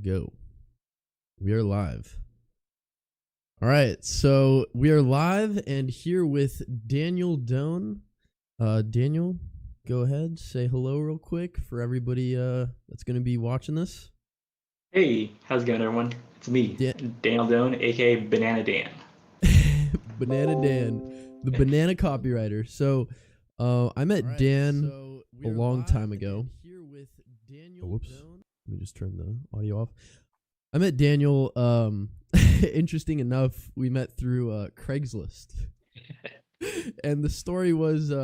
Go. We are live. All right, so we are live and here with Daniel Doan. Daniel, go ahead, say hello real quick for everybody that's going to be watching this. Hey, how's it going, everyone? It's me, Daniel Doan, aka Banana Dan. Banana Dan, the banana copywriter. So I met Dan a long time ago. Whoops. Let me just turn the audio off. I met Daniel, interesting enough, we met through Craigslist. And the story was we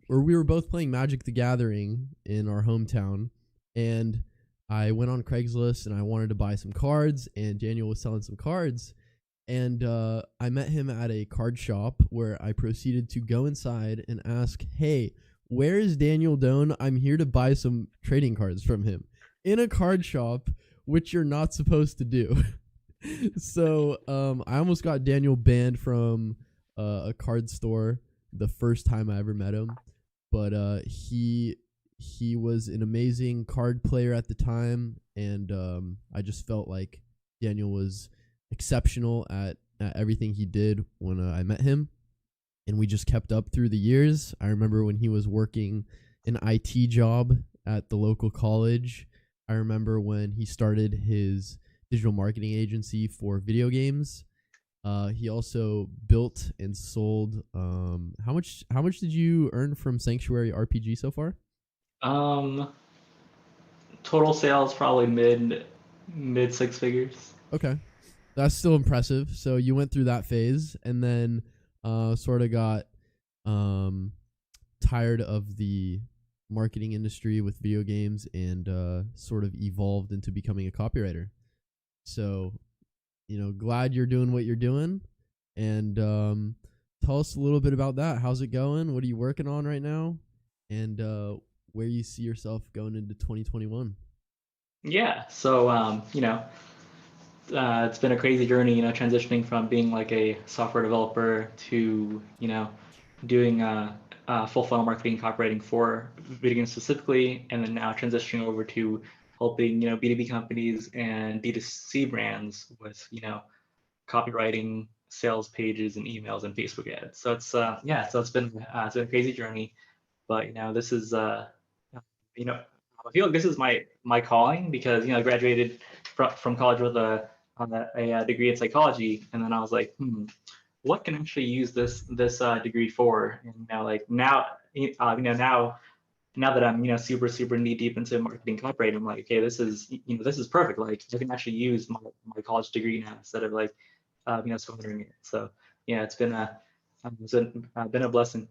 were both playing Magic the Gathering in our hometown. And I went on Craigslist and I wanted to buy some cards, and Daniel was selling some cards. And I met him at a card shop where I proceeded to go inside and ask, hey, where is Daniel Doan? I'm here to buy some trading cards from him in a card shop, which you're not supposed to do. So I almost got Daniel banned from a card store the first time I ever met him. But he was an amazing card player at the time, and I just felt like Daniel was exceptional at everything he did when I met him. And we just kept up through the years. I remember when he was working an IT job at the local college. I remember when he started his digital marketing agency for video games. He also built and sold. How much did you earn from Sanctuary RPG so far? Total sales probably mid six figures. Okay, that's still impressive. So you went through that phase, and then sort of got tired of the marketing industry with video games, and sort of evolved into becoming a copywriter. So, glad you're doing what you're doing, and tell us a little bit about that. How's it going? What are you working on right now? And where you see yourself going into 2021? Yeah, so it's been a crazy journey, transitioning from being like a software developer to, doing full funnel marketing, copywriting for video games specifically, and then now transitioning over to helping, B2B companies and B2C brands with, copywriting, sales pages, and emails and Facebook ads. So it's been a crazy journey, but this is I feel like this is my calling because I graduated from college with a degree in psychology, and then I was like, what can I actually use this degree for? And now that I'm super knee deep into marketing copywriting, I'm like, okay, this is perfect. Like I can actually use my college degree now instead of like squandering it. So yeah, it's been a blessing.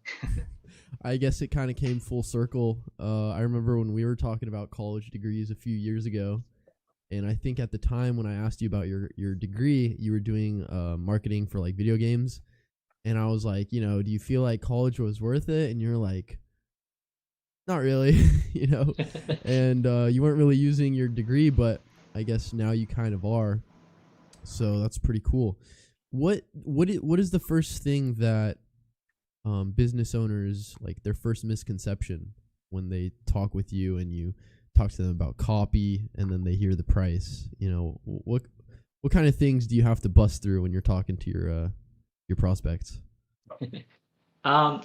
I guess it kind of came full circle. I remember when we were talking about college degrees a few years ago, and I think at the time when I asked you about your degree, you were doing marketing for like video games, and I was like, do you feel like college was worth it? And you're like, not really, and you weren't really using your degree, but I guess now you kind of are. So that's pretty cool. What is the first thing that business owners, like their first misconception when they talk with you and you talk to them about copy and then they hear the price? What kind of things do you have to bust through when you're talking to your prospects?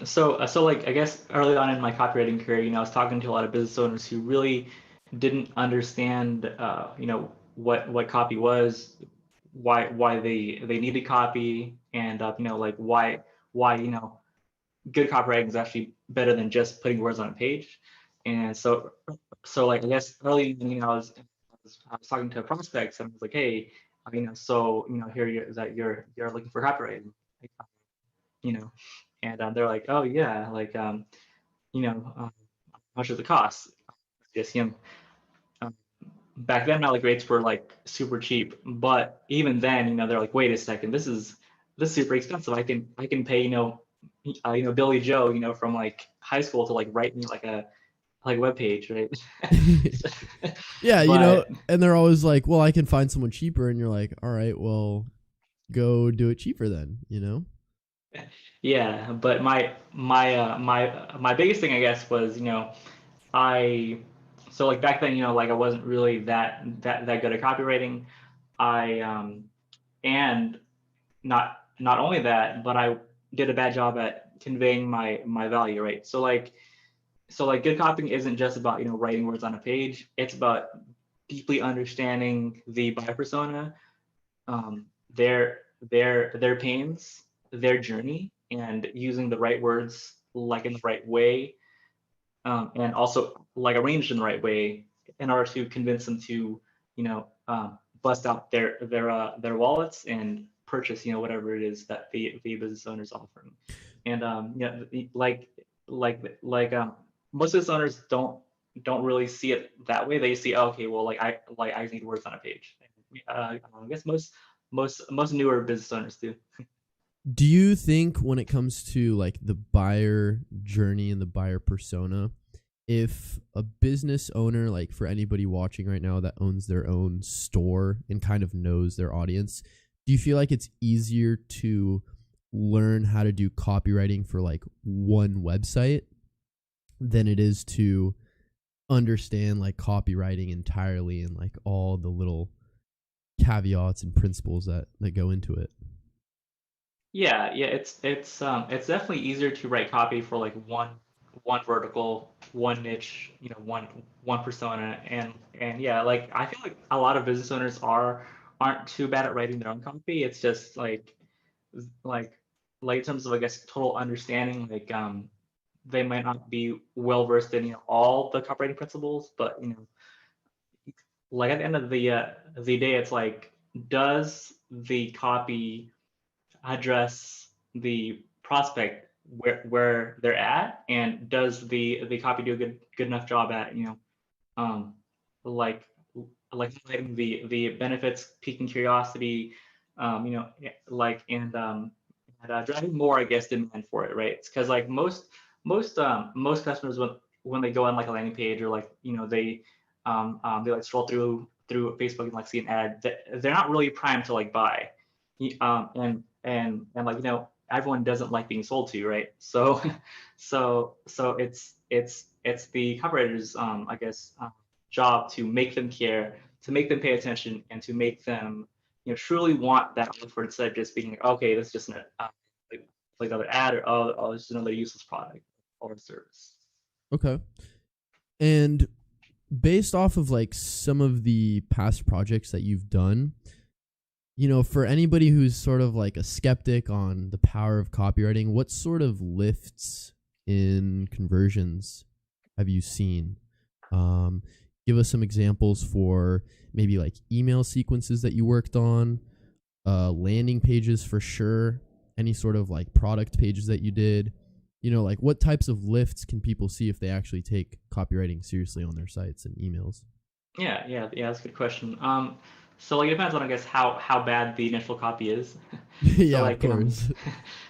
So like I guess early on in my copywriting career, I was talking to a lot of business owners who really didn't understand, what copy was, why they needed copy, and like why good copywriting is actually better than just putting words on a page. And so like I guess early, I was talking to prospects, and I was like, hey, here you're looking for copywriting, you know, and they're like, oh yeah, like how much does it cost? Just um, back then my like rates were like super cheap, but even then, they're like, wait a second, this is super expensive. I can pay Billy Joe, from like high school to like write me like a web page, right? Yeah, But and they're always like, well, I can find someone cheaper, and you're like, all right, well, go do it cheaper then, yeah, but my biggest thing I guess was I so like back then, like I wasn't really that good at copywriting. I and not only that, but I did a bad job at conveying my value, right? So good copying isn't just about writing words on a page. It's about deeply understanding the buyer persona, um, their pains, their journey, and using the right words like in the right way, and also like arranged in the right way in order to convince them to bust out their wallets and purchase whatever it is that the business owner is offering. And like most business owners don't really see it that way. They see, oh, okay, well, I just need words on a page. I guess most newer business owners do. Do you think when it comes to like the buyer journey and the buyer persona, if a business owner, like for anybody watching right now that owns their own store and kind of knows their audience, do you feel like it's easier to learn how to do copywriting for like one website than it is to understand like copywriting entirely and like all the little caveats and principles that go into it? Yeah, it's definitely easier to write copy for like one vertical, one niche, one persona, and yeah, like I feel like a lot of business owners aren't too bad at writing their own copy. It's just like like in terms of, I guess, total understanding, like they might not be well versed in all the copywriting principles, but like at the end of the day, it's like, does the copy address the prospect where they're at, and does the copy do a good enough job at um like highlighting the benefits, piquing curiosity, like and driving more, I guess, demand for it, right? Because like most customers, when they go on like a landing page, or like they like scroll through Facebook and like see an ad, they're not really primed to like buy. And like everyone doesn't like being sold to, right? So so it's the copywriter's I guess job to make them care, to make them pay attention, and to make them truly want that offer, instead of just being like, okay, this is just like another ad, or oh, it's just another useless product or service. Okay. And based off of like some of the past projects that you've done, for anybody who's sort of like a skeptic on the power of copywriting, what sort of lifts in conversions have you seen? Give us some examples for maybe like email sequences that you worked on, landing pages for sure, any sort of like product pages that you did. Like what types of lifts can people see if they actually take copywriting seriously on their sites and emails? Yeah, that's a good question. So like it depends on, I guess, how bad the initial copy is. So Yeah, of like course.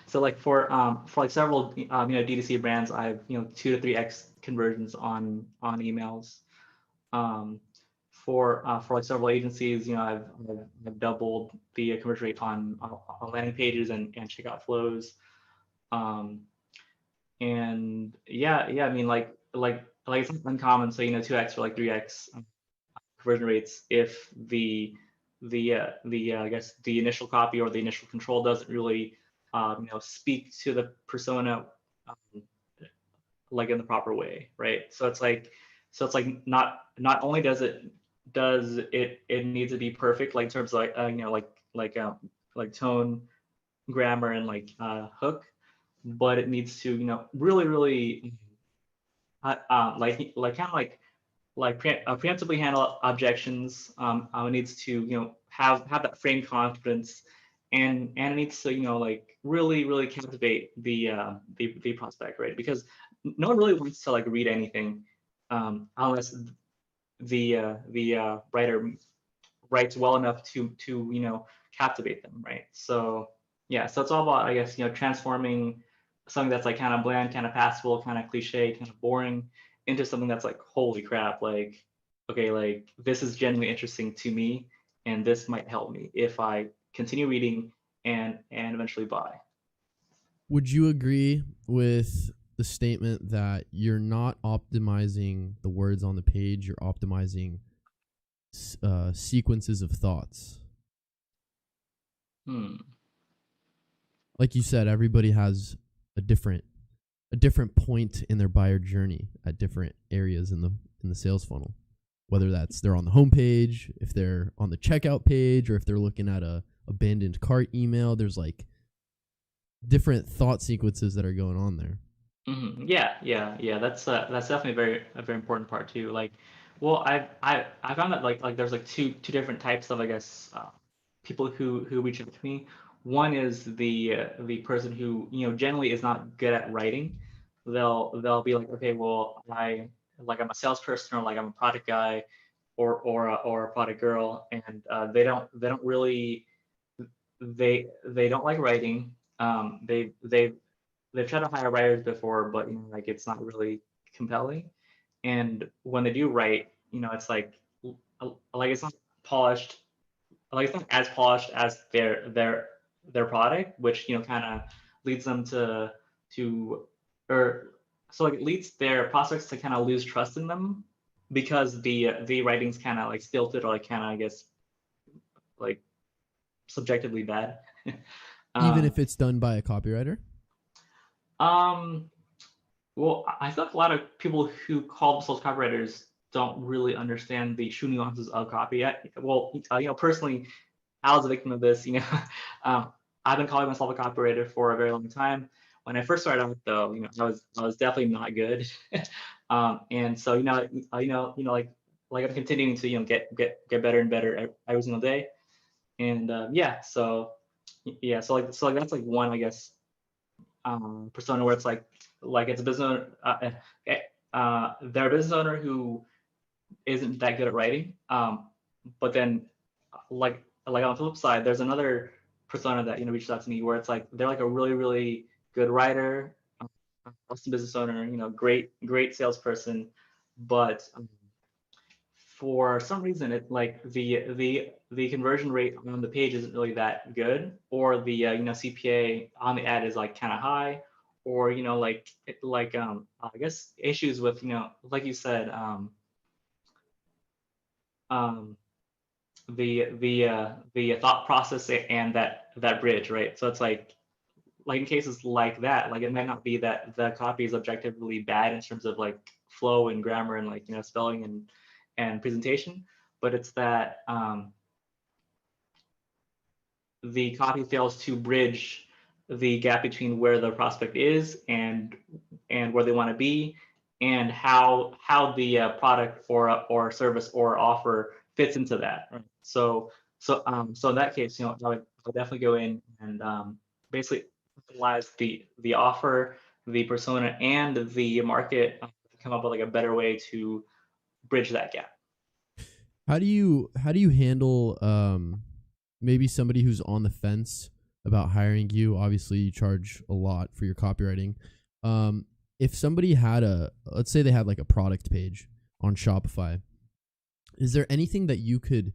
so like for like several D2C brands, I've 2 to 3x conversions on emails. For like several agencies, I've doubled the conversion rate on landing pages and checkout flows. Um, and yeah, I mean, like it's not uncommon. So 2x or like 3x conversion rates if the I guess the initial copy or the initial control doesn't really speak to the persona um, like in the proper way, right? So it's like not only does it need to be perfect, like in terms of like tone, grammar, and like hook, but it needs to really like kind of like preemptively handle objections. It needs to have that frame confidence, and it needs to like really captivate the prospect, right? Because no one really wants to like read anything unless the writer writes well enough to captivate them, right? So yeah, so it's all about, I guess, transforming something that's like kind of bland, kind of passable, kind of cliche, kind of boring, into something that's like, holy crap, like, okay, like this is genuinely interesting to me, and this might help me if I continue reading and eventually buy. Would you agree with the statement that you're not optimizing the words on the page, you're optimizing sequences of thoughts. Like you said, everybody has a different point in their buyer journey at different areas in the sales funnel. Whether that's they're on the home page, if they're on the checkout page, or if they're looking at a abandoned cart email, there's like different thought sequences that are going on there. Yeah. That's definitely a very important part too. Like, well, I found that like there's like two different types of, I guess, people who reach out to me. One is the person who, you know, generally is not good at writing. They'll be like, okay, well, I'm a salesperson, or like I'm a product guy, or a product girl, and they don't really they don't like writing. They've tried to hire writers before, but, you know, like, it's not really compelling. And when they do write, you know, it's like it's not polished, like it's not as polished as their product, which, you know, kind of leads them to or so like it leads their prospects to kind of lose trust in them, because the writing's kind of like stilted, or like kind of, I guess, like subjectively bad. Even um, if it's done by a copywriter? um, Well, I feel like a lot of people who call themselves copywriters don't really understand the true nuances of copy. You know, personally, I was a victim of this. You know, I've been calling myself a copywriter for a very long time. When I first started out, though, you know, I was definitely not good. And so, like I'm continuing to, you know, get better and better every single day. And yeah, so like that's like one, I guess, persona where it's like it's a business owner, they're a business owner who isn't that good at writing, but then like on the flip side, there's another persona that, you know, reaches out to me, where it's like they're like a really good writer, awesome business owner, you know, great salesperson, but for some reason it like the conversion rate on the page isn't really that good, or the you know, CPA on the ad is like kind of high, or, you know, I guess issues with, you know, like you said, um the thought process and that bridge, right? So it's like in cases like that, like it might not be that the copy is objectively bad in terms of like flow and grammar and, like, you know, spelling and presentation, but it's that the copy fails to bridge the gap between where the prospect is and where they want to be, and how the product or service or offer fits into that. Right? So in that case, you know, I would definitely go in and basically analyze the offer, the persona, and the market, to come up with like a better way to bridge that gap. How do you handle maybe somebody who's on the fence about hiring you? Obviously, you charge a lot for your copywriting. If somebody had let's say they had like a product page on Shopify, is there anything that you could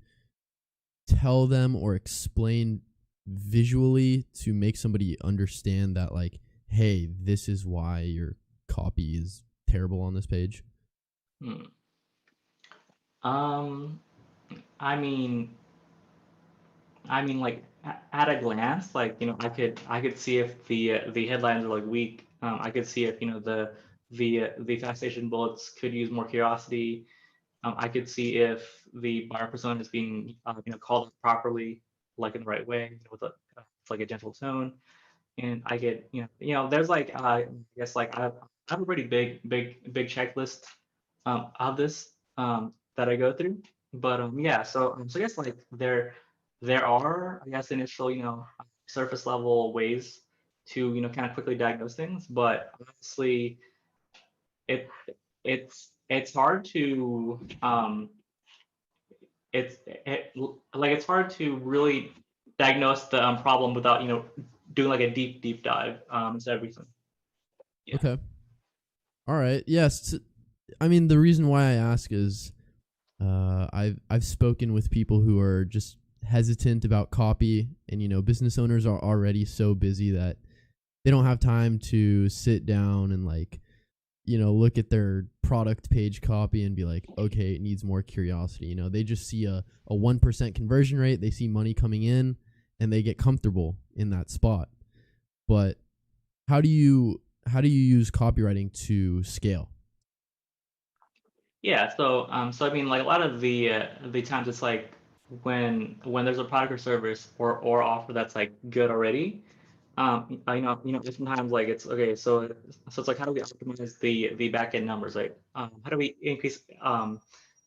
tell them or explain visually to make somebody understand that, like, hey, this is why your copy is terrible on this page? Hmm. Um, I mean, like at a glance, like, you know, I could see if the headlines are like weak. I could see if, you know, the fascination bullets could use more curiosity. I could see if the buyer persona is being, you know, called out properly, like in the right way, you know, with it's like a gentle tone. And I could, there's like, I guess like I have a pretty big checklist of this, that I go through. But yeah, so I guess like there are, I guess, initial, you know, surface level ways to, you know, kind of quickly diagnose things, but honestly, it it's hard to it's hard to really diagnose the problem without, you know, doing like a deep dive into everything. Yeah. Okay. All right. Yes. I mean, the reason why I ask is I've spoken with people who are just hesitant about copy, and, you know, business owners are already so busy that they don't have time to sit down and like, look at their product page copy and be like, okay, it needs more curiosity. They just see a 1% conversion rate, they see money coming in, and they get comfortable in that spot. But how do you use copywriting to scale? Yeah, so I mean, like a lot of the times it's like when there's a product or service or offer that's like good already, sometimes like it's okay. So it's like how do we optimize the back end numbers, right? How do we increase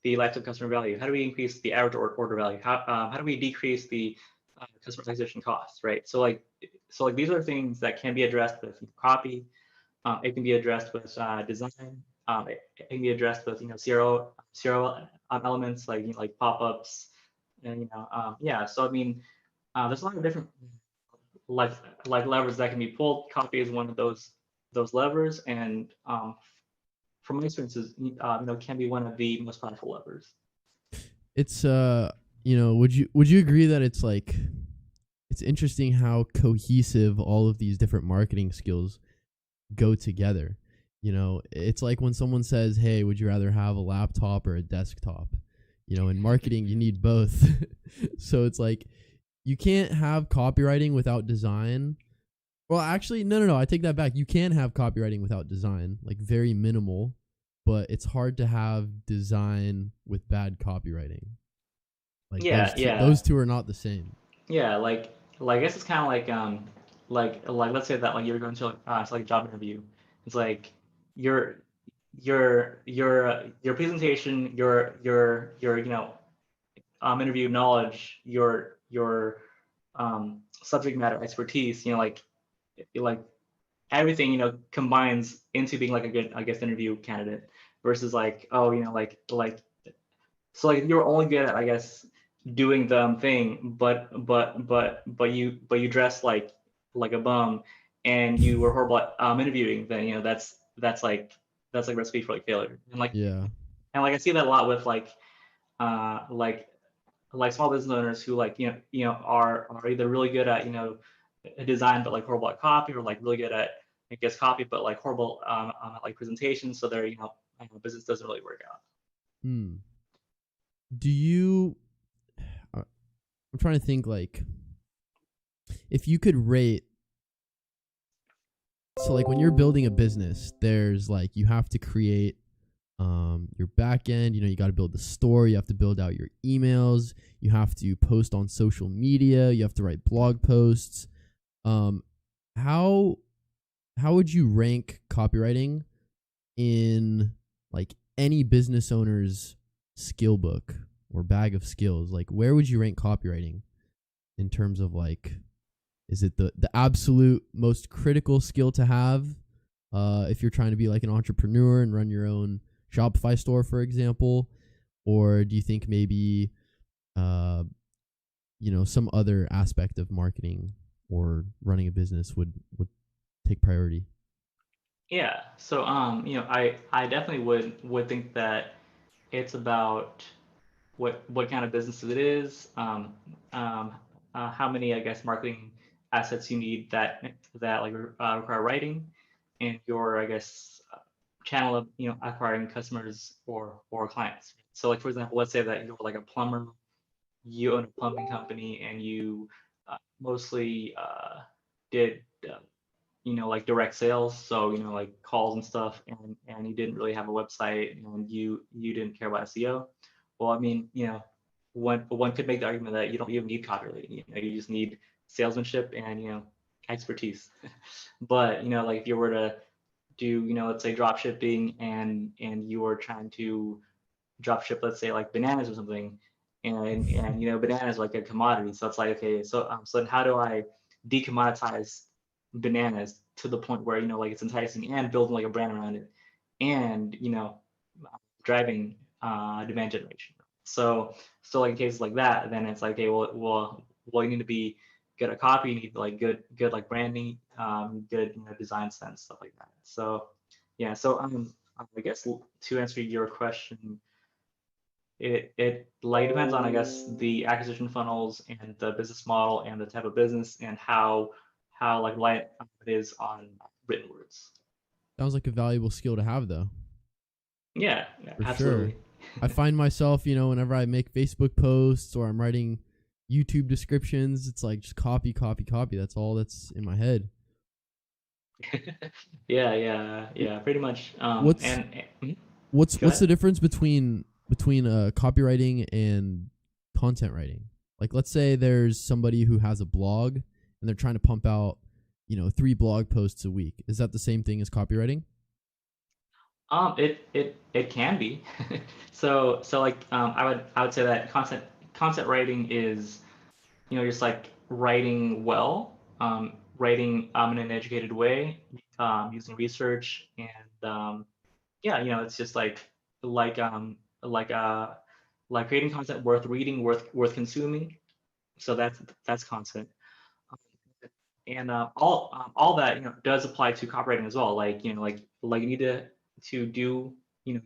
the lifetime customer value? How do we increase the average order value? How do we decrease the customer acquisition costs, right? So like these are things that can be addressed with copy. It can be addressed with design. It can be addressed with CRO elements like like pop-ups, and yeah. So I mean, there's a lot of different like like levers that can be pulled. Copy is one of those levers, and from my experiences, can be one of the most powerful levers. It's would you agree that it's like it's interesting how cohesive all of these different marketing skills go together? It's like when someone says, "Hey, would you rather have a laptop or a desktop?" In marketing, you need both. So it's like you can't have copywriting without design. Well, actually, no. I take that back. You can have copywriting without design, like very minimal, but it's hard to have design with bad copywriting. Like Yeah, those two are not the same. yeah. Like I guess it's kind of like let's say that like you're going to like a job interview. It's like your your presentation, your interview knowledge, your subject matter expertise, like everything combines into being like a good, I guess, interview candidate versus like, oh, so like you're only good at, I guess, doing the thing, but you dress like a bum and you were horrible at interviewing, then that's like recipe for like failure. Yeah. And like I see that a lot with uh like like small business owners who like are either really good at design but like horrible at copy, or like really good at I guess copy but like horrible at like presentation, so their business doesn't really work out. Hmm. Do you? I'm trying to think. Like, if you could rate. So, like, when you're building a business, there's like you have to create your back end. You got to build the store. You have to build out your emails. You have to post on social media. You have to write blog posts. Um, how would you rank copywriting in like any business owner's skill book or bag of skills? Like, where would you rank copywriting in terms of like, is it the absolute most critical skill to have if you're trying to be like an entrepreneur and run your own Shopify store, for example? Or do you think maybe uh, some other aspect of marketing or running a business would take priority? Yeah, so I definitely would think that it's about what kind of business it is, um, how many, I guess, marketing assets you need that like require writing, and your, I guess, channel of acquiring customers or clients. So like for example, let's say that you're like a plumber, you own a plumbing company, and you mostly did like direct sales, so like calls and stuff, and you didn't really have a website, and you didn't care about SEO. Well, I mean, one could make the argument that you don't even need copywriting. You just need salesmanship and expertise. But like if you were to do let's say drop shipping, and you were trying to drop ship, let's say like bananas or something, and bananas are like a commodity, so it's like, okay, so then how do I decommoditize bananas to the point where like it's enticing and building like a brand around it, and driving demand generation. So like in cases like that, then it's like, okay, well you need to be good at copy, you need like good like branding, good design sense, stuff like that. So yeah, so I guess to answer your question, it like depends on, I guess, the acquisition funnels and the business model and the type of business, and how like light it is on written words. Sounds like a valuable skill to have, though. Yeah, For sure. absolutely. I find myself, whenever I make Facebook posts or I'm writing YouTube descriptions, it's like just copy, copy, copy. That's all that's in my head. Yeah, pretty much. What's what's Go what's the ahead. difference between copywriting and content writing? Like, let's say there's somebody who has a blog and they're trying to pump out, 3 blog posts a week. Is that the same thing as copywriting? It can be. So like I would say that content writing is, just like writing well, writing in an educated way, using research, and yeah, it's just like um like uh like creating content worth reading, worth consuming. So that's content. And all that does apply to copywriting as well. Like like you need to do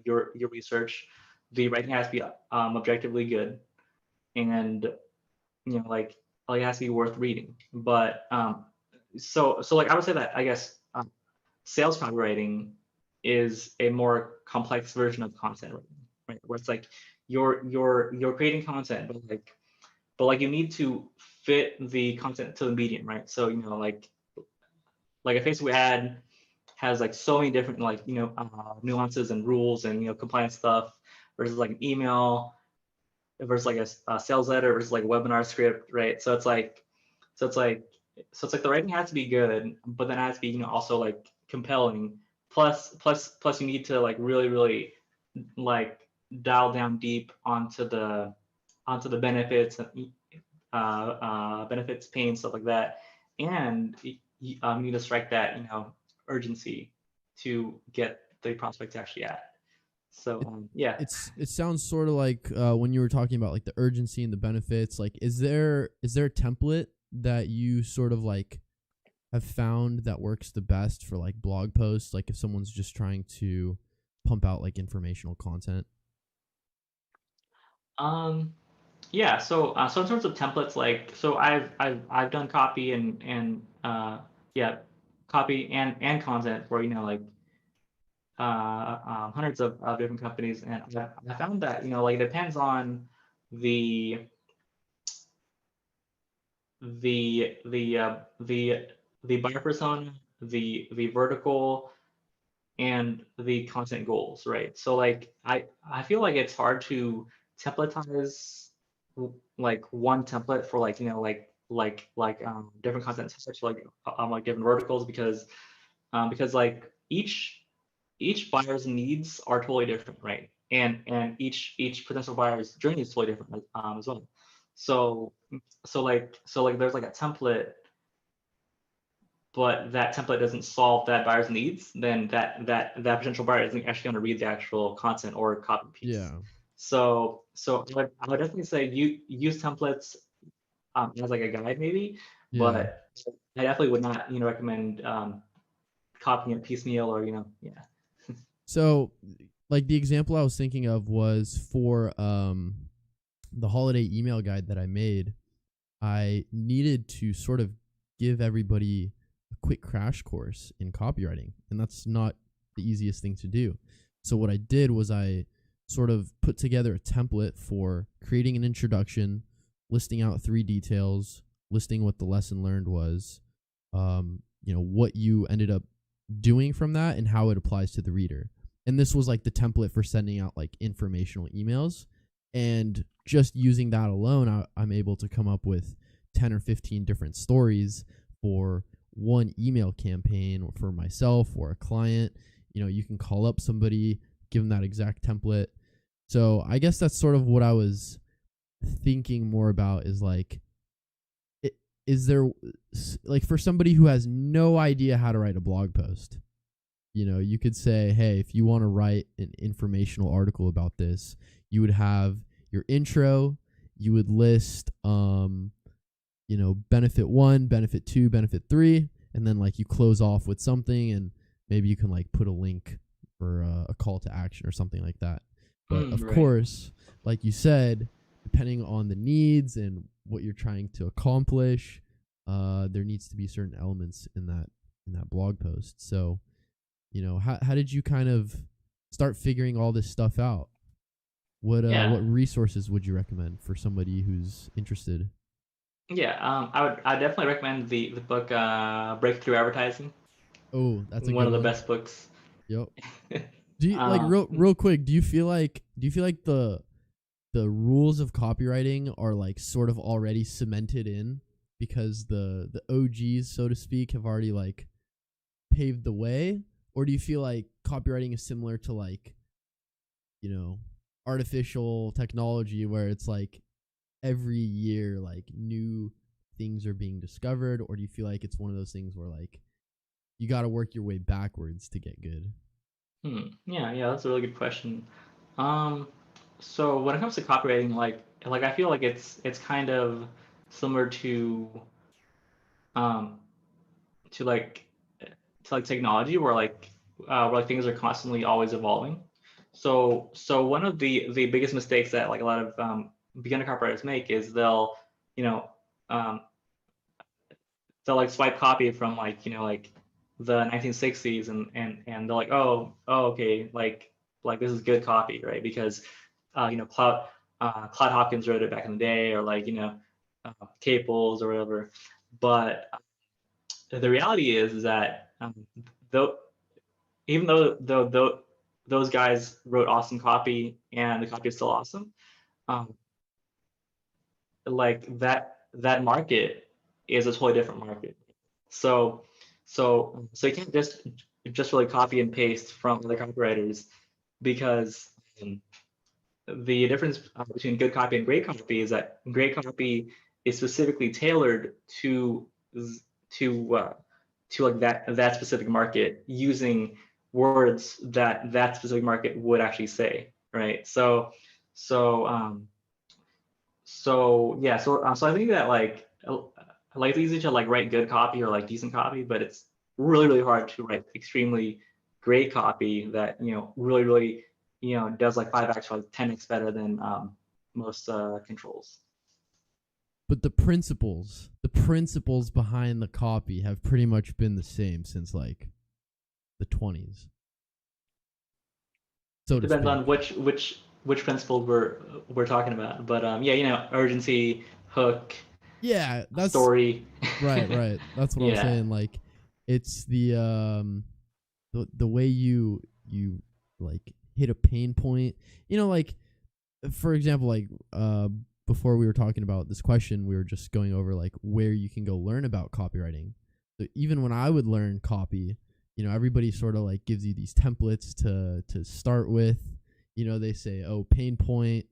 your research. The writing has to be objectively good, and like it has to be worth reading. But so like I would say that I guess sales copywriting is a more complex version of content writing, right? Where it's like you're creating content, but you need to fit the content to the medium, right? So like a Facebook ad has like so many different nuances and rules and compliance stuff versus like an email versus like a sales letter versus like a webinar script, right? So it's like the writing has to be good, but then it has to be also like compelling. Plus you need to like really like dial down deep onto the benefits, benefits, pain, stuff like that, and you need to strike that urgency to get the prospect to actually act. So It yeah. it sounds sort of like when you were talking about like the urgency and the benefits. Like, is there a template that you sort of like have found that works the best for like blog posts? Like if someone's just trying to pump out like informational content. Um, yeah. So in terms of templates, like so I've done copy and yeah, copy and content for hundreds of different companies, and I found that like it depends on the the the buyer persona, the vertical, and the content goals, right? So like I feel like it's hard to templatize like one template for like different content, especially like different verticals, because like each buyer's needs are totally different, right? And each potential buyer's journey is totally different as well. So so like there's like a template, but that template doesn't solve that buyer's needs, then that potential buyer isn't actually going to read the actual content or copy piece. Yeah. So I would definitely say you use templates as like a guide maybe, Yeah. but I definitely would not recommend copying it piecemeal or yeah. So like the example I was thinking of was for the holiday email guide that I made. I needed to sort of give everybody a quick crash course in copywriting, and that's not the easiest thing to do. So what I did was I sort of put together a template for creating an introduction, listing out 3 details, listing what the lesson learned was, what you ended up doing from that and how it applies to the reader. And this was like the template for sending out like informational emails. And just using that alone, I'm able to come up with 10 or 15 different stories for one email campaign or for myself or a client. You can call up somebody, give them that exact template. So I guess that's sort of what I was thinking more about is like, is there like for somebody who has no idea how to write a blog post, you could say, hey, if you want to write an informational article about this, you would have your intro, you would list, benefit 1, benefit 2, benefit 3, and then like you close off with something, and maybe you can like put a link or a call to action or something like that. But of Right. course, like you said, depending on the needs and what you're trying to accomplish, there needs to be certain elements in that blog post. So, how did you kind of start figuring all this stuff out? What resources would you recommend for somebody who's interested? Yeah, I definitely recommend the book Breakthrough Advertising. Oh, that's a One good of the one. best books. Yep. Do you like Um, real quick? Do you feel like the rules of copywriting are like sort of already cemented in because the OGs, so to speak, have already like paved the way, or do you feel like copywriting is similar to like artificial technology where it's like every year like new things are being discovered, or do you feel like it's one of those things where like you got to work your way backwards to get good? yeah, that's a really good question. Um, so when it comes to copywriting, like I feel like it's kind of similar um to like technology, where like things are constantly always evolving. So one of the biggest mistakes that like a lot of beginner copywriters make is you know um, they'll like swipe copy from like the 1960s, and they're like, oh okay, like this is good copy, right? Because Cloud Hopkins wrote it back in the day, or Caples or whatever. But the reality is that though even though those guys wrote awesome copy and the copy is still awesome, um, like that market is a totally different market. So so you can't just really copy and paste from other copywriters, because the difference between good copy and great copy is that great copy is specifically tailored to like that specific market, using words that that specific market would actually say, right? So so I think that it's easy to like write good copy or like decent copy, but it's really hard to write extremely great copy that really does like 5x or like 10x better than most controls. But the principles behind the copy have pretty much been the same since like the 20s, so It to depends speak. on which principle we're talking about, but yeah, urgency, hook, Yeah, that's story. right. That's what I'm Yeah. saying. Like, it's the way you like hit a pain point. Like, for example, like before we were talking about this question, we were just going over like where you can go learn about copywriting. So even when I would learn copy, everybody sort of like gives you these templates to start with. They say, oh, pain point,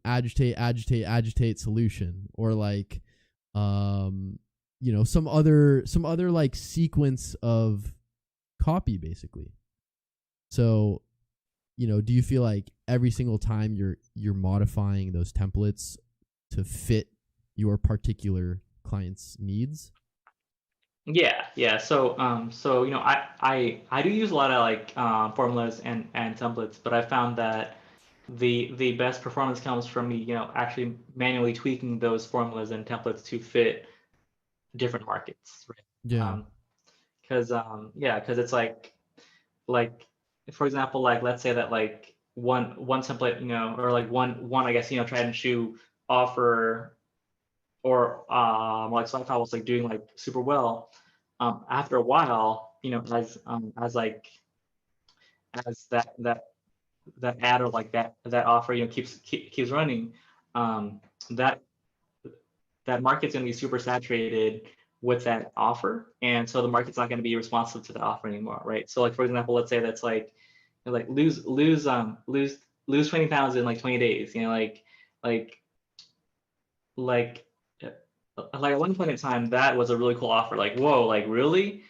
agitate solution, or like some other like sequence of copy basically. So, do you feel like every single time you're modifying those templates to fit your particular client's needs? Yeah. So I do use a lot of formulas and templates, but I found that the best performance comes from me, actually manually tweaking those formulas and templates to fit different markets, right? Yeah. Because it's like for example, like let's say that like one template, or like one I guess, tried and shoe offer, or like Spotify was like doing like super well. After a while, as that ad, or like that offer, keeps running, um, that that market's going to be super saturated with that offer, and so the market's not going to be responsive to the offer anymore, right? So like for example, let's say that's like lose 20 pounds in like 20 days, like like like at one point in time that was a really cool offer, like whoa, like really.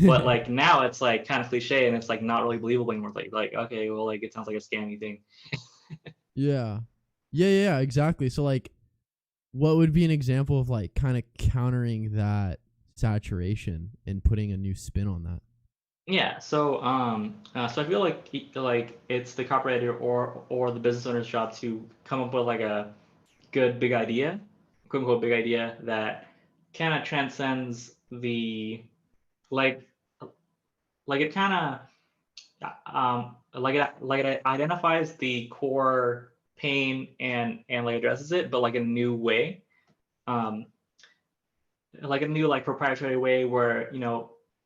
But like now it's like kind of cliche, and it's like not really believable anymore, like okay, well, like it sounds like a scammy thing. Yeah. Yeah, exactly. So like what would be an example of like kind of countering that saturation and putting a new spin on that? Yeah, so I feel like it's the copywriter or the business owner's job to come up with like a good big idea, quote unquote big idea, that kind of transcends the like it kind of like it identifies the core pain and like addresses it, but like in a new way, um, like a new like proprietary way where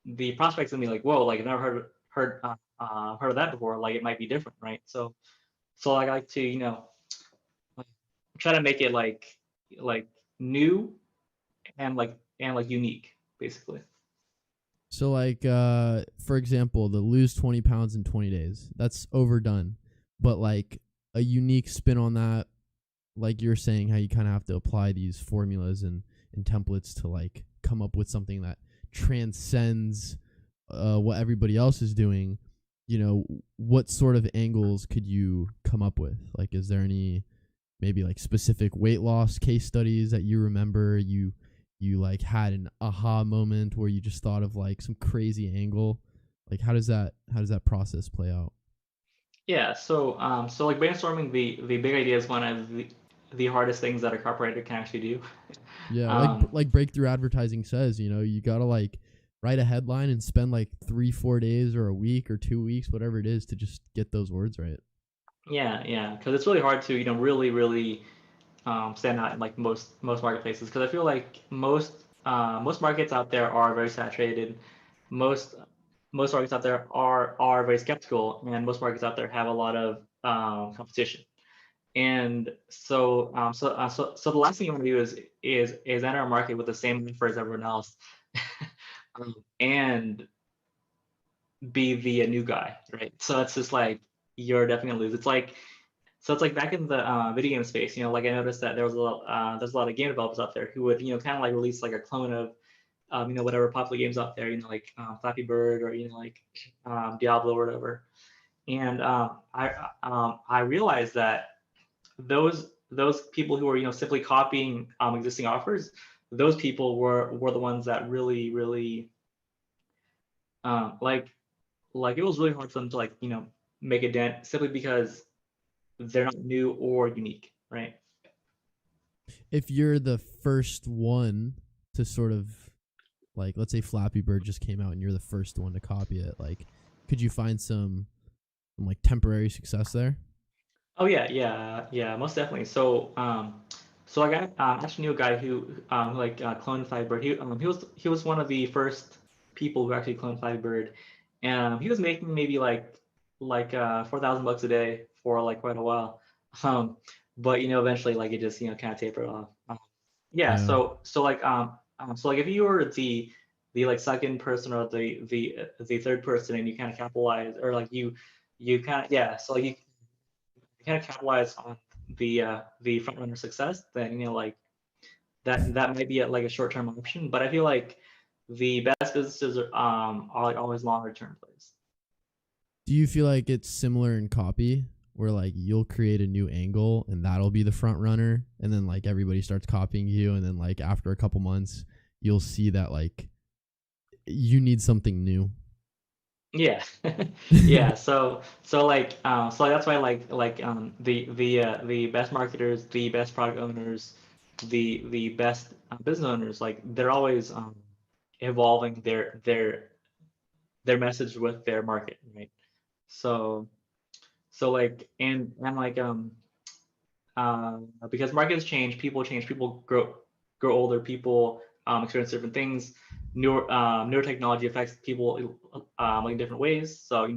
the prospects gonna be like, whoa, like I've never heard of that before. Like it might be different, right? So I like to like, try to make it like new and like unique, basically. So like for example, the lose 20 pounds in 20 days. That's overdone. But like a unique spin on that, like you're saying how you kind of have to apply these formulas and templates to like come up with something that transcends what everybody else is doing. What sort of angles could you come up with? Like, is there any maybe like specific weight loss case studies that you remember you like had an aha moment where you just thought of like some crazy angle? Like how does that process play out? Yeah, so like brainstorming the big idea is one of the hardest things that a copywriter can actually do. Yeah, like Um, like breakthrough advertising says, you gotta like write a headline and spend like 3-4 days or a week or 2 weeks, whatever it is, to just get those words right. yeah, because it's really hard to really stand out in like most marketplaces. Because I feel like most markets out there are very saturated. Most most markets out there are very skeptical, and most markets out there have a lot of competition. And so the last thing you want to do is enter a market with the same offer as everyone else, and be the new guy, right? So it's just like you're definitely gonna lose. It's like back in the video game space, like I noticed that there's a lot of game developers out there who would kind of like release like a clone of whatever popular games out there, like Flappy Bird or like Diablo or whatever. And I realized that those people who were simply copying existing offers, those people were the ones that really like it was really hard for them to like make a dent simply because they're not new or unique, right? If you're the first one to sort of like, let's say Flappy Bird just came out and you're the first one to copy it, like could you find some like temporary success there? Oh yeah, most definitely. So I actually knew a guy who like cloned Flappy Bird. He was one of the first people who actually cloned Flappy Bird, and he was making maybe like $4,000 a day for like quite a while. Um, but eventually like it just kind of tapered off. Yeah. Yeah. So like if you were the like second person or the third person and you kind of capitalize or like you kind of yeah so like you kind of capitalize on the front runner success, then like that might be like a short term option. But I feel like the best businesses are like always longer term plays. Do you feel like it's similar in copy where like you'll create a new angle and that'll be the front runner and then like everybody starts copying you and then like after a couple months you'll see that like you need something new? Yeah, yeah. So that's why the best marketers, the best product owners, the best business owners, like they're always evolving their message with their market, right? So like and like because markets change, people grow older, people experience different things. Newer technology affects people like in different ways. So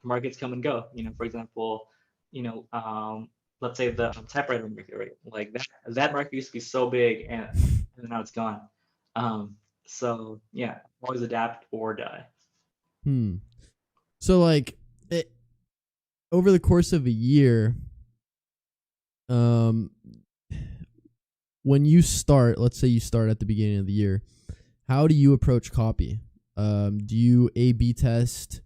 markets come and go. For example, you know um, let's say the typewriter market, right? Like that market used to be so big, and now it's gone. So yeah, always adapt or die. Hmm. So like it, over the course of a year, um when you start, let's say you start at the beginning of the year, how do you approach copy? Do you A/B test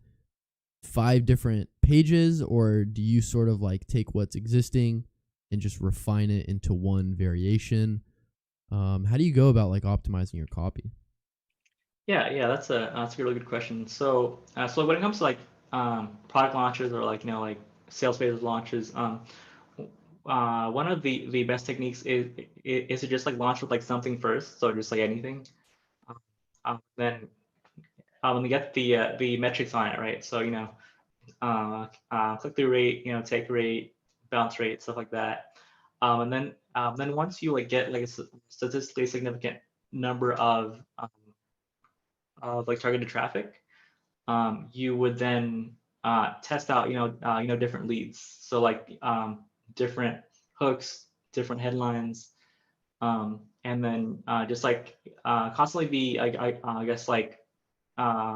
5 different pages, or do you sort of like take what's existing and just refine it into one variation? How do you go about like optimizing your copy? Yeah, that's a really good question. So when it comes to like product launches or like like sales phases launches, one of the best techniques is to just like launch with like something first, so just like anything. Then when you get the metrics on it, right? So click through rate, take rate, bounce rate, stuff like that. And then once you like get like a statistically significant number of like targeted traffic, you would then test out different leads. So like different hooks, different headlines, and then just like constantly be I guess like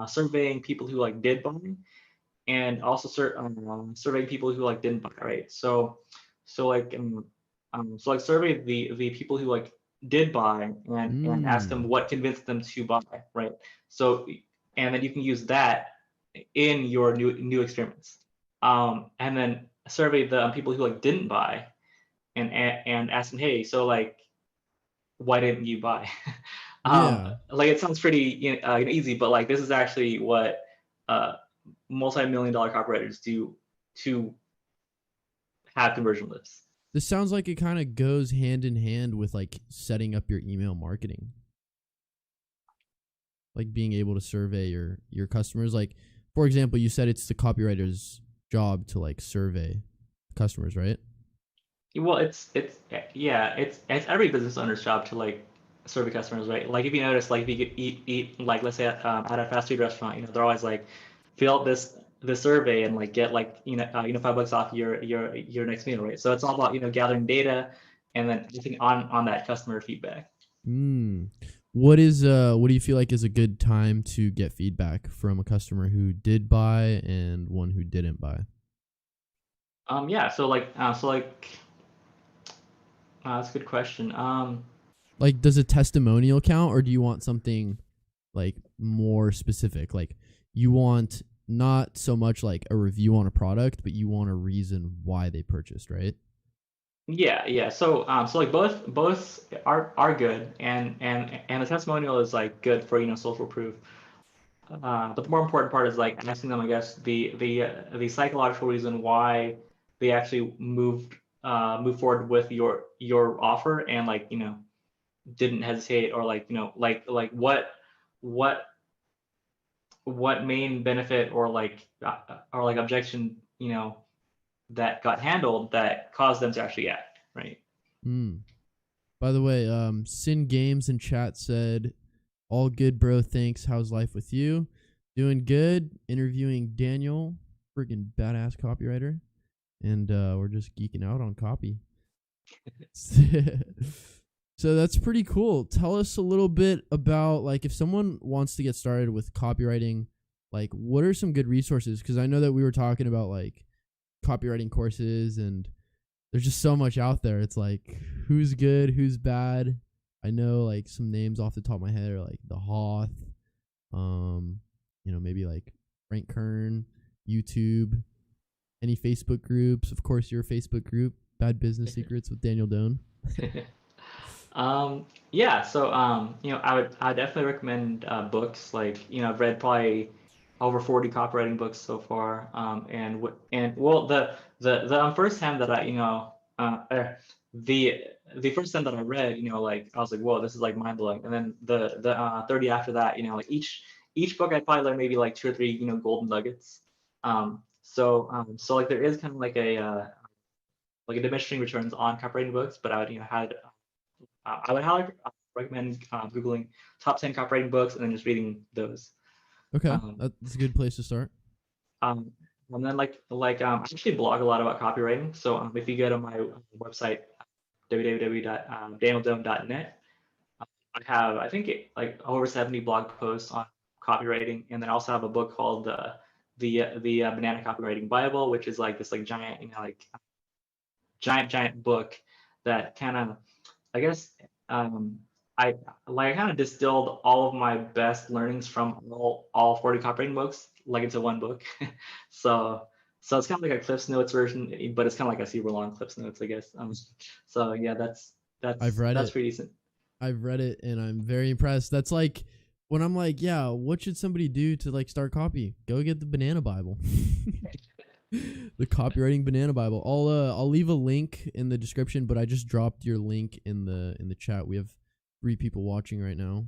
surveying people who like did buy, and also surveying people who like didn't buy, right? So like survey the people who like did buy, and ask them what convinced them to buy, right? So and then you can use that in your new experiments, and then survey the people who like didn't buy, and ask them, hey, so like why didn't you buy? Yeah. Like it sounds pretty easy, but like this is actually what multi-million-dollar copywriters do to have conversion lists. This sounds like it kind of goes hand in hand with like setting up your email marketing. Like being able to survey your customers. Like, for example, you said it's the copywriter's job to like survey customers, right? Well, it's every business owner's job to like survey customers, right? Like if you notice, like if you eat like let's say at a fast food restaurant, they're always like fill out this survey and like get like $5 off your next meal, right? So it's all about gathering data and then looking on that customer feedback. What do you feel like is a good time to get feedback from a customer who did buy and one who didn't buy? That's a good question. Like, does a testimonial count, or do you want something like more specific? Like, you want not so much like a review on a product, but you want a reason why they purchased, right? Yeah. So like both are good, and the testimonial is like good for social proof. But the more important part is like asking them, I guess, the psychological reason why they actually move forward with your offer, and like didn't hesitate, or like like what main benefit or like objection that got handled that caused them to actually act, right? By the way, Sin Games in chat said, all good, bro, thanks. How's life with you? Doing good. Interviewing Daniel, freaking badass copywriter. And we're just geeking out on copy. So that's pretty cool. Tell us a little bit about, like, if someone wants to get started with copywriting, like, what are some good resources? Because I know that we were talking about, like, copywriting courses, and there's just so much out there. It's like, who's good, who's bad? I know, like, some names off the top of my head are, like, The Hoth, maybe, like, Frank Kern, YouTube, any Facebook groups. Of course, your Facebook group, Bad Business Secrets with Daniel Doan. Yeah, so I definitely recommend books. Like I've read probably over 40 copywriting books so far. And well, the first time that the first time that I read, like I was like, whoa, this is like mind blowing. And then the 30 after that, like each book I probably learned maybe like 2 or 3 golden nuggets. So like there is kind of like a diminishing returns on copywriting books, but I would highly recommend Googling top 10 copywriting books and then just reading those. Okay, that's a good place to start. And then I actually blog a lot about copywriting. So if you go to my website, www.danieldoan.net, I have, I think, like over 70 blog posts on copywriting, and then I also have a book called the Banana Copywriting Bible, which is like this like giant, giant book that kind of, I guess, I kind of distilled all of my best learnings from all 40 copywriting books like into one book. so it's kind of like a Cliff's Notes version, but it's kind of like a super long Cliff's Notes, I guess. So yeah, that's I've read that's it. pretty decent. I've read it and I'm very impressed. That's like when I'm like, yeah, what should somebody do to like start copy? Go get the Banana Bible. The Copywriting Banana Bible. I'll leave a link in the description, but I just dropped your link in the chat. We have 3 people watching right now.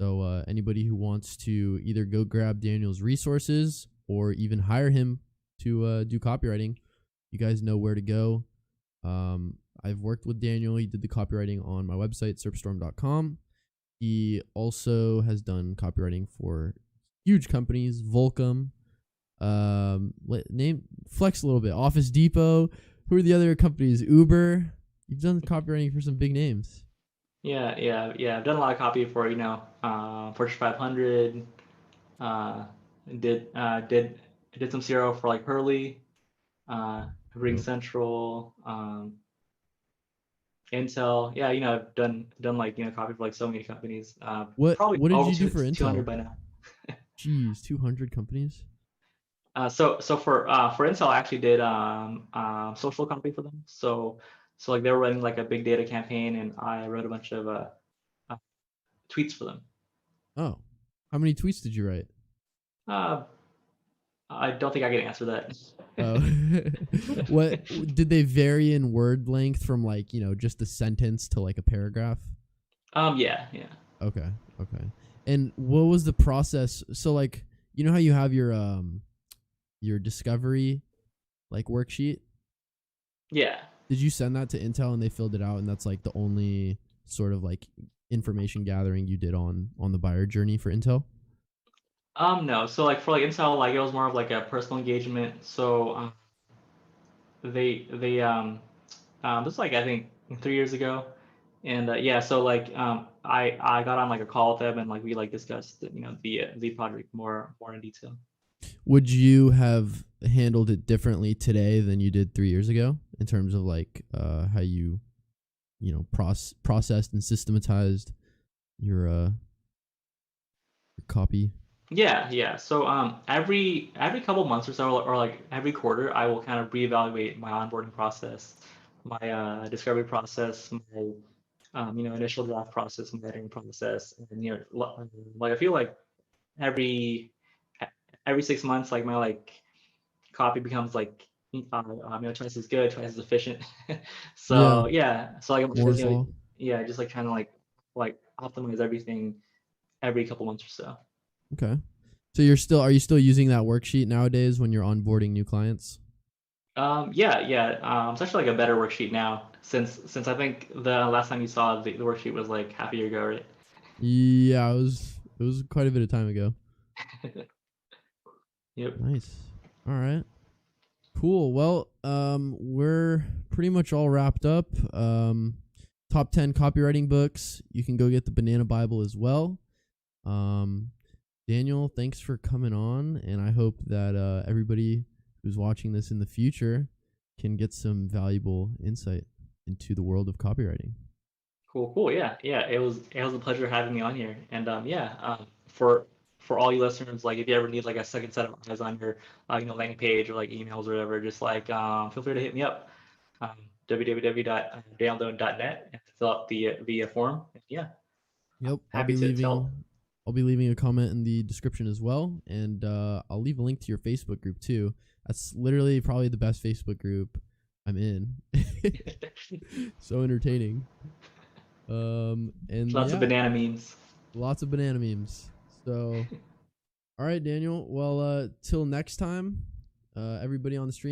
So anybody who wants to either go grab Daniel's resources or even hire him to do copywriting, you guys know where to go. I've worked with Daniel. He did the copywriting on my website, serpstorm.com. He also has done copywriting for huge companies, Volcom. Name flex a little bit. Office Depot. Who are the other companies? Uber. You've done copywriting for some big names. Yeah. I've done a lot of copy for Fortune 500. Did some CRO for like Hurley, Ring Central, Intel. Yeah, I've done like copy for like so many companies. What Probably did over you do for 200 Intel? by now. Jeez, 200 companies. So for Intel, I actually did social copy for them. So like they were running like a big data campaign, and I wrote a bunch of tweets for them. Oh, how many tweets did you write? I don't think I can answer that. Oh, what did they vary in word length from like just a sentence to like a paragraph? Yeah. Okay. And what was the process? So like how you have your discovery like worksheet? Yeah. Did you send that to Intel and they filled it out, and that's like the only sort of like information gathering you did on the buyer journey for Intel? No. So like for like Intel, like it was more of like a personal engagement. So they this was like I think 3 years ago, and yeah. So like I got on like a call with them, and like we like discussed the project more in detail. Would you have handled it differently today than you did 3 years ago in terms of like how you processed and systematized your copy? Yeah. So every couple months or so, or like every quarter, I will kind of reevaluate my onboarding process, my discovery process, my initial draft process, my editing process, and like I feel like every every 6 months, like my like copy becomes like twice as good, twice as efficient. Yeah, So yeah, so like I'm Moore's law. yeah, just like trying to like optimize everything every couple months or so. Okay. So are you still using that worksheet nowadays when you're onboarding new clients? Yeah. It's actually like a better worksheet now since I think the last time you saw the worksheet was like half a year ago, right? Yeah, it was quite a bit of time ago. Yep. Nice. All right. Cool. Well, we're pretty much all wrapped up. Top 10 copywriting books. You can go get the Banana Bible as well. Daniel, thanks for coming on, and I hope that everybody who's watching this in the future can get some valuable insight into the world of copywriting. Cool. Yeah. It was a pleasure having me on here, and for all you listeners, like if you ever need like a second set of eyes on your landing page or like emails or whatever, just like feel free to hit me up. www.download.net and fill out the form. Yeah. Yep, Happy to help. I'll be leaving a comment in the description as well, and I'll leave a link to your Facebook group too. That's literally probably the best Facebook group I'm in. So entertaining. And Lots of banana memes. lots of banana memes. So, all right, Daniel. Well, till next time, everybody on the stream.